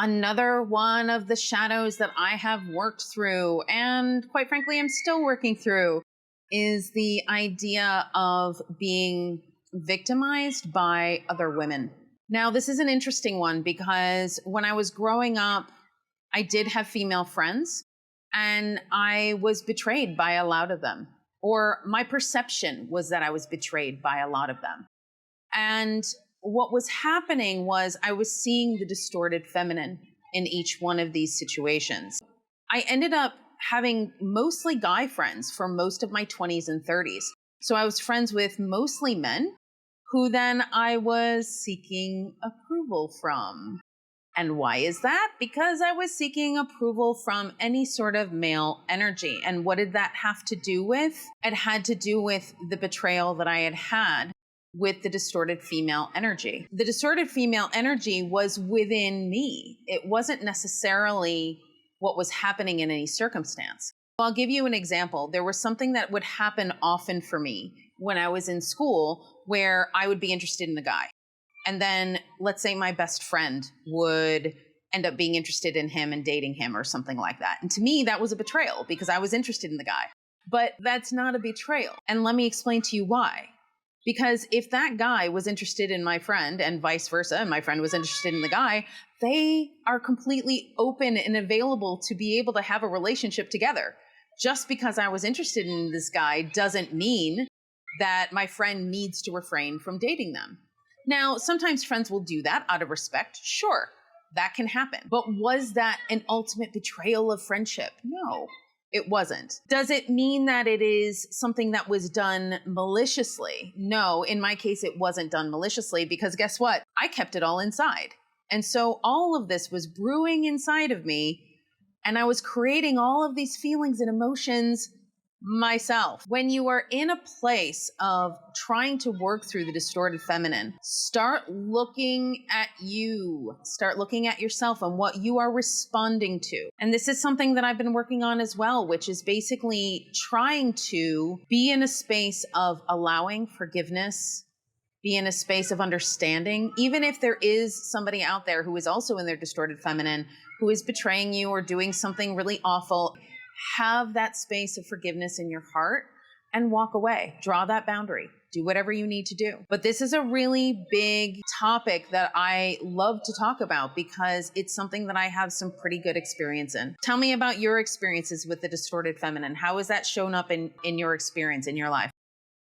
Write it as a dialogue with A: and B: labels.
A: Another one of the shadows that I have worked through, and quite frankly, I'm still working through, is the idea of being victimized by other women. Now, this is an interesting one because when I was growing up, I did have female friends and I was betrayed by a lot of them, or my perception was that I was betrayed by a lot of them. And what was happening was I was seeing the distorted feminine in each one of these situations. I ended up having mostly guy friends for most of my 20s and 30s. So I was friends with mostly men who then I was seeking approval from. And why is that? Because I was seeking approval from any sort of male energy. And what did that have to do with? It had to do with the betrayal that I had had with the distorted female energy. The distorted female energy was within me. It wasn't necessarily what was happening in any circumstance. I'll give you an example. There was something that would happen often for me when I was in school where I would be interested in a guy. And then let's say my best friend would end up being interested in him and dating him or something like that. And to me, that was a betrayal because I was interested in the guy. But that's not a betrayal. And let me explain to you why. Because if that guy was interested in my friend and vice versa, and my friend was interested in the guy, they are completely open and available to be able to have a relationship together. Just because I was interested in this guy doesn't mean that my friend needs to refrain from dating them. Now, sometimes friends will do that out of respect. Sure, that can happen. But was that an ultimate betrayal of friendship? No. It wasn't. Does it mean that it is something that was done maliciously? No, in my case, it wasn't done maliciously because guess what? I kept it all inside. And so all of this was brewing inside of me and I was creating all of these feelings and emotions myself. When you are in a place of trying to work through the distorted feminine, start looking at you, start looking at yourself and what you are responding to. And this is something that I've been working on as well, which is basically trying to be in a space of allowing forgiveness, be in a space of understanding, even if there is somebody out there who is also in their distorted feminine, who is betraying you or doing something really awful. Have that space of forgiveness in your heart and walk away. Draw that boundary. Do whatever you need to do. But this is a really big topic that I love to talk about because it's something that I have some pretty good experience in. Tell me about your experiences with the distorted feminine. How has that shown up in your experience in your life?